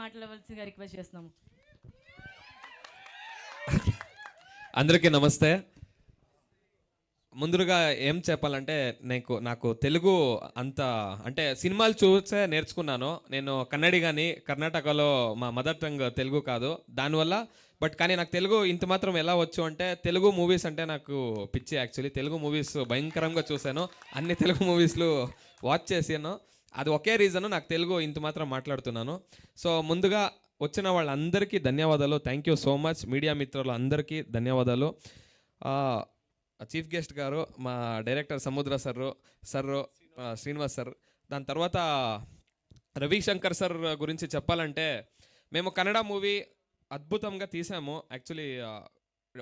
మాట్లాడవలసిందిగా రిక్వెస్ట్ చేస్తున్నాము. అందరికీ నమస్తే. ముందుగా ఏం చెప్పాలంటే నాకు తెలుగు అంత అంటే సినిమాలు చూసే నేర్చుకున్నాను. నేను కన్నడి కానీ కర్ణాటకలో మా మదర్ టంగ్ తెలుగు కాదు. దానివల్ల కానీ నాకు తెలుగు ఇంత మాత్రం ఎలా వచ్చు అంటే తెలుగు మూవీస్ అంటే నాకు పిచ్చి. యాక్చువల్లీ తెలుగు మూవీస్ భయంకరంగా చూశాను. అన్ని తెలుగు మూవీస్లు వాచ్ చేశాను. అది ఒకే రీజన్ నాకు తెలుగు ఇంత మాత్రం మాట్లాడుతున్నాను. సో ముందుగా వచ్చిన వాళ్ళందరికీ ధన్యవాదాలు. Thank you so much. Media మిత్రులు అందరికీ ధన్యవాదాలు. చీఫ్ గెస్ట్ గారు మా డైరెక్టర్ సముద్ర సర్రు శ్రీనివాస్ సార్. దాని తర్వాత రవిశంకర్ సార్ గురించి చెప్పాలంటే మేము కన్నడ మూవీ అద్భుతంగా తీసాము. యాక్చువల్లీ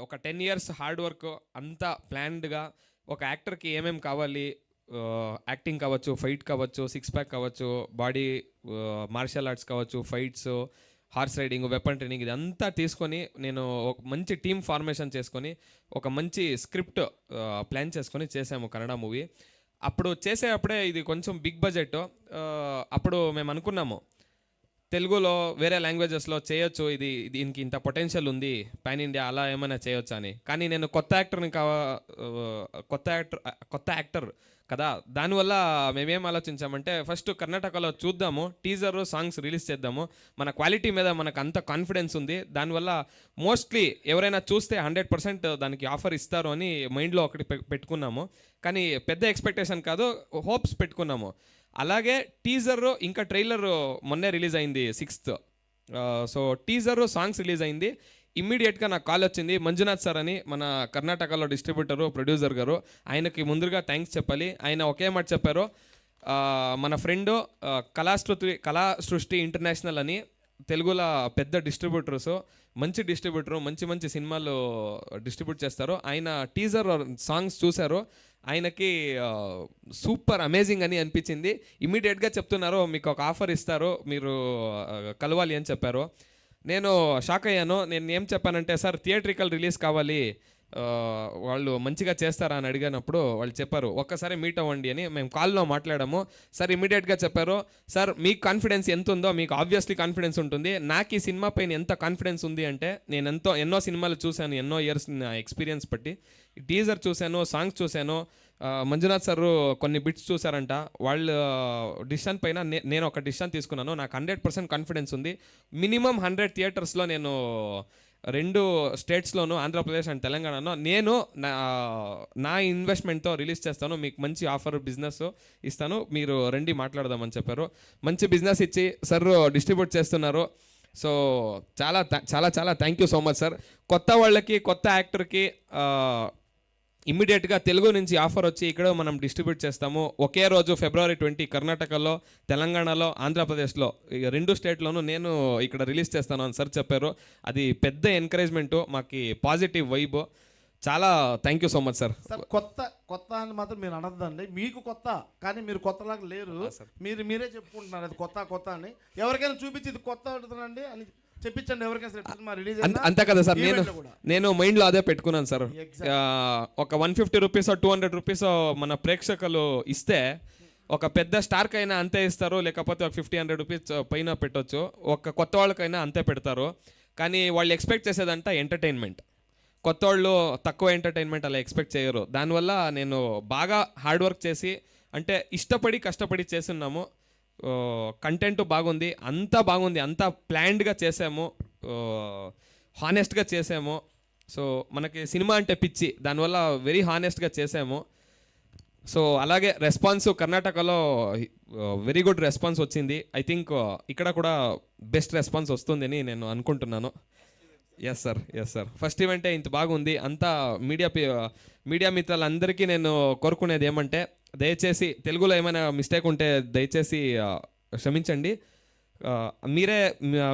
ఒక 10 years హార్డ్ వర్క్ అంతా ప్లాన్డ్గా ఒక యాక్టర్కి ఏమేమి కావాలి, యాక్టింగ్ కావచ్చు, ఫైట్ కావచ్చు, 6 pack కావచ్చు, బాడీ మార్షల్ ఆర్ట్స్ కావచ్చు, fights, horse riding, weapon training ఇదంతా తీసుకొని నేను ఒక మంచి టీమ్ ఫార్మేషన్ చేసుకొని ఒక మంచి స్క్రిప్ట్ ప్లాన్ చేసుకొని చేసాము కన్నడ మూవీ. అప్పుడు చేసేటప్పుడే ఇది కొంచెం బిగ్ బడ్జెట్. అప్పుడు మేము అనుకున్నాము తెలుగులో వేరే లాంగ్వేజెస్లో చేయొచ్చు, దీనికి ఇంత పొటెన్షియల్ ఉంది పాన్ ఇండియా అలా ఏమైనా చేయొచ్చు అని. కానీ నేను కొత్త యాక్టర్ కదా, దానివల్ల మేమేం ఆలోచించామంటే ఫస్ట్ కర్ణాటకలో చూద్దాము, టీజర్ సాంగ్స్ రిలీజ్ చేద్దాము, మన క్వాలిటీ మీద మనకు అంత కాన్ఫిడెన్స్ ఉంది, దానివల్ల మోస్ట్లీ ఎవరైనా చూస్తే 100% దానికి ఆఫర్ ఇస్తారు అని మైండ్లో ఒకటి పెట్టుకున్నాము. కానీ పెద్ద ఎక్స్పెక్టేషన్ కాదు, హోప్స్ పెట్టుకున్నాము. అలాగే టీజర్ ఇంకా ట్రైలర్ మొన్నే రిలీజ్ అయింది 6th. So teaser songs release అయింది. ఇమ్మీడియట్గా నాకు కాల్ వచ్చింది. మంజునాథ్ సార్ అని మన కర్ణాటకలో డిస్ట్రిబ్యూటరు, ప్రొడ్యూసర్ గారు, ఆయనకి ముందుగా థ్యాంక్స్ చెప్పాలి. ఆయన ఒకే మాట చెప్పారు, మన ఫ్రెండ్ కళా సృష్టి ఇంటర్నేషనల్ అని తెలుగులో పెద్ద డిస్ట్రిబ్యూటర్స్, మంచి డిస్ట్రిబ్యూటరు, మంచి సినిమాలు డిస్ట్రిబ్యూట్ చేస్తారు. ఆయన టీజర్ సాంగ్స్ చూశారు, ఆయనకి సూపర్ అమేజింగ్ అని అనిపించింది. ఇమీడియట్గా చెప్తున్నారు మీకు ఒక ఆఫర్ ఇస్తారు, మీరు కలవాలి అని చెప్పారు. నేను షాక్ అయ్యాను. నేను ఏం చెప్పానంటే సార్ థియేట్రికల్ రిలీజ్ కావాలి, వాళ్ళు మంచిగా చేస్తారా అని అడిగినప్పుడు వాళ్ళు చెప్పారు ఒక్కసారి మీట్ అవ్వండి అని. మేము కాల్లో మాట్లాడాము. సార్ ఇమీడియట్గా చెప్పారు, సార్ మీకు కాన్ఫిడెన్స్ ఎంత ఉందో మీకు ఆబ్వియస్లీ కాన్ఫిడెన్స్ ఉంటుంది, నాకు ఈ సినిమా పైన ఎంత కాన్ఫిడెన్స్ ఉంది అంటే నేను ఎన్నో సినిమాలు చూశాను, ఎన్నో ఇయర్స్ ఎక్స్పీరియన్స్ బట్టి టీజర్ చూశాను, సాంగ్స్ చూశాను. మంజునాథ్ సార్ కొన్ని బిట్స్ చూసారంట. వాళ్ళ డిసిషన్ పైన నేను ఒక డిసిషన్ తీసుకున్నాను. నాకు 100% కాన్ఫిడెన్స్ ఉంది. మినిమం 100 థియేటర్స్లో నేను 2 స్టేట్స్లోను, ఆంధ్రప్రదేశ్ అండ్ తెలంగాణలో నేను నా ఇన్వెస్ట్మెంట్తో రిలీజ్ చేస్తాను, మీకు మంచి ఆఫర్ బిజినెస్ ఇస్తాను, మీరు రండి మాట్లాడదామని చెప్పారు. మంచి బిజినెస్ ఇచ్చి సార్ డిస్ట్రిబ్యూట్ చేస్తున్నారు. సో చాలా చాలా చాలా thank you so much sir. కొత్త వాళ్ళకి, కొత్త యాక్టర్కి ఇమ్మీడియట్గా తెలుగు నుంచి ఆఫర్ వచ్చి ఇక్కడ మనం డిస్ట్రిబ్యూట్ చేస్తాము. ఒకే రోజు February 20 కర్ణాటకలో, తెలంగాణలో, ఆంధ్రప్రదేశ్లో 2 స్టేట్లోనూ నేను ఇక్కడ రిలీజ్ చేస్తాను అని సార్ చెప్పారు. అది పెద్ద ఎంకరేజ్మెంటు, మాకు పాజిటివ్ వైబ్. చాలా thank you so much sir. కొత్త అని మాత్రం మీరు అనద్దండి, మీకు కొత్త కానీ మీరు కొత్తలాగా లేరు. మీరే చెప్పుకుంటున్నారు అది కొత్త అని. ఎవరికైనా చూపించి ఇది కొత్త అవుతుందండి అని చెప్పించండి ఎవరికైనా రిలీజ్. అంతే కదా సార్, నేను మైండ్లో అదే పెట్టుకున్నాను సార్. ఒక 150 రూపీస్ 200 రూపీస్ మన ప్రేక్షకులు ఇస్తే ఒక పెద్ద స్టార్కి అయినా అంతే ఇస్తారు, లేకపోతే ఒక 50-100 రూపీస్ పైన పెట్టవచ్చు, ఒక కొత్త వాళ్ళకైనా అంతే పెడతారు. కానీ వాళ్ళు ఎక్స్పెక్ట్ చేసేదంట ఎంటర్టైన్మెంట్. కొత్త వాళ్ళు తక్కువ ఎంటర్టైన్మెంట్ అలా ఎక్స్పెక్ట్ చేయరు. దానివల్ల నేను బాగా హార్డ్ వర్క్ చేసి, అంటే ఇష్టపడి కష్టపడి చేస్తున్నాము. కంటెంట్ బాగుంది, అంతా బాగుంది, అంతా ప్లాన్డ్గా చేసాము, హానెస్ట్గా చేసాము. సో మనకి సినిమా అంటే పిచ్చి, దానివల్ల వెరీ హానెస్ట్గా చేసాము. సో అలాగే రెస్పాన్స్ కర్ణాటకలో వెరీ గుడ్ రెస్పాన్స్ వచ్చింది. ఐ థింక్ ఇక్కడ కూడా బెస్ట్ రెస్పాన్స్ వస్తుందని నేను అనుకుంటున్నాను. ఎస్ సార్ ఫస్ట్ ఈవెంటే ఇంత బాగుంది. అంతా మీడియా మిత్రులందరికీ నేను కోరుకునేది ఏమంటే దయచేసి తెలుగులో ఏమైనా మిస్టేక్ ఉంటే దయచేసి క్షమించండి.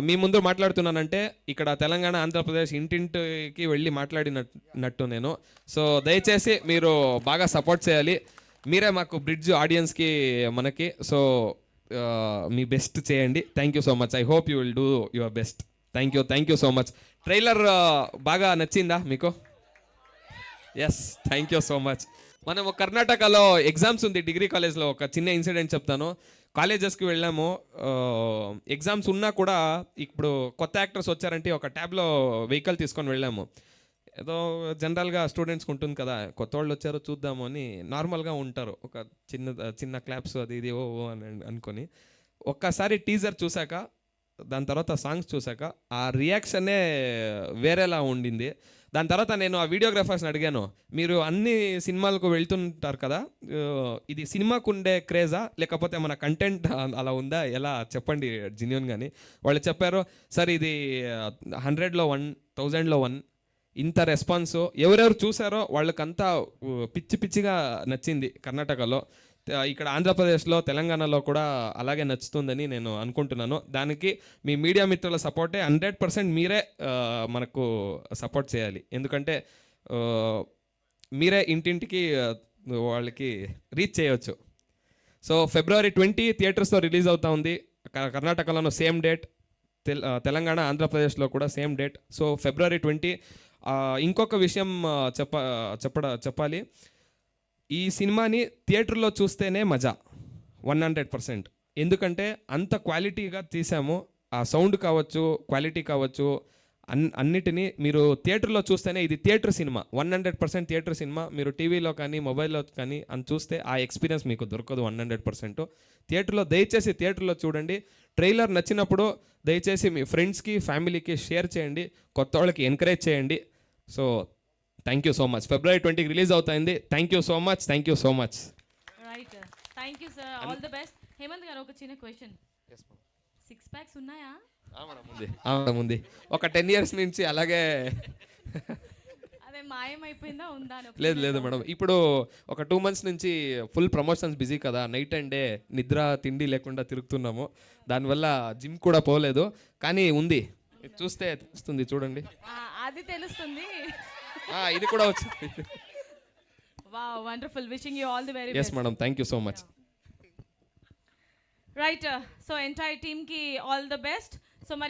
మీ ముందు మాట్లాడుతున్నానంటే ఇక్కడ తెలంగాణ, ఆంధ్రప్రదేశ్ ఇంటింటికి వెళ్ళి మాట్లాడినట్టు నేను. సో దయచేసి మీరు బాగా సపోర్ట్ చేయాలి. మీరే మాకు బ్రిడ్జ్ ఆడియన్స్కి మనకి. సో మీ బెస్ట్ చేయండి. Thank you so much. I hope you will do your best. Thank you so much. Trailer బాగా నచ్చిందా మీకు? Yes, thank you so much. మనము కర్ణాటకలో ఎగ్జామ్స్ ఉంది డిగ్రీ కాలేజ్లో. ఒక చిన్న ఇన్సిడెంట్ చెప్తాను. కాలేజెస్కి వెళ్ళాము, ఎగ్జామ్స్ ఉన్నా కూడా ఇప్పుడు కొత్త యాక్టర్స్ వచ్చారంటే ఒక ట్యాబ్లో వెహికల్ తీసుకొని వెళ్ళాము. ఏదో జనరల్గా స్టూడెంట్స్కి ఉంటుంది కదా, కొత్త వాళ్ళు వచ్చారో చూద్దాము అని నార్మల్గా ఉంటారు, ఒక చిన్న క్లాప్స్ అది ఇది ఓ అని అనుకొని. ఒక్కసారి టీజర్ చూశాక, దాని తర్వాత సాంగ్స్ చూశాక ఆ రియాక్షనే వేరేలా ఉండింది. దాని తర్వాత నేను ఆ వీడియోగ్రాఫర్స్ని అడిగాను, మీరు అన్ని సినిమాలకు వెళ్తుంటారు కదా, ఇది సినిమాకు ఉండే క్రేజా లేకపోతే మన కంటెంట్ అలా ఉందా, ఎలా చెప్పండి జెన్యూన్ కానీ. వాళ్ళు చెప్పారు, సార్ ఇది 100లో 1, 1000లో 1, ఇంత రెస్పాన్స్ ఎవరెవరు చూసారో వాళ్ళకంతా పిచ్చి పిచ్చిగా నచ్చింది కర్ణాటకలో. ఇక్కడ ఆంధ్రప్రదేశ్లో, తెలంగాణలో కూడా అలాగే నచ్చుతుందని నేను అనుకుంటున్నాను. దానికి మీ మీడియా మిత్రుల సపోర్టే 100% మీరే మనకు సపోర్ట్ చేయాలి. ఎందుకంటే మీరే ఇంటింటికి వాళ్ళకి రీచ్ చేయవచ్చు. సో February 20 థియేటర్స్లో రిలీజ్ అవుతా ఉంది. కర్ణాటకలోనూ సేమ్ డేట్, తెలంగాణ ఆంధ్రప్రదేశ్లో కూడా సేమ్ డేట్. So February 20. ఇంకొక విషయం చెప్పాలి, ఈ సినిమాని థియేటర్లో చూస్తేనే మజా 100%. ఎందుకంటే అంత క్వాలిటీగా తీసాము. ఆ సౌండ్ కావచ్చు, క్వాలిటీ కావచ్చు, అన్నిటినీ మీరు థియేటర్లో చూస్తేనే ఇది థియేటర్ సినిమా, 100% థియేటర్ సినిమా. మీరు టీవీలో కానీ మొబైల్లో కానీ అని చూస్తే ఆ ఎక్స్పీరియన్స్ మీకు దొరకదు 100%. థియేటర్లో దయచేసి థియేటర్లో చూడండి. ట్రైలర్ నచ్చినప్పుడు దయచేసి మీ ఫ్రెండ్స్కి, ఫ్యామిలీకి షేర్ చేయండి, కొత్త వాళ్ళకి ఎంకరేజ్ చేయండి. So thank you so much. February 20 release అవుతుంది. Thank you so much, thank you so much. Right, thank you sir, all the best. Hemanth garu ఒక చిన్న క్వశ్చన్, 6 packs ఉన్నాయా? ఉంది. ఒక 10 years నుంచి అలాగే. అదే మాయమైపోయిందా, ఉందా? లేదు మేడం, ఇప్పుడు ఒక 2 months నుంచి ఫుల్ ప్రమోషన్స్ బిజీ కదా, నైట్ అండ్ డే నిద్ర తిండి లేకుండా తిరుగుతున్నాము. దానివల్ల జిమ్ కూడా పోలేదు, కానీ ఉంది, చూస్తే తెలుస్తుంది, చూడండి. అది తెలుస్తుంది. ఇది కూడా వచ్చింది. Wow, wonderful, wishing you all the very best. yes madam, thank you so much. Right, so entire team కి ఆల్ ది బెస్ట్. సో మరి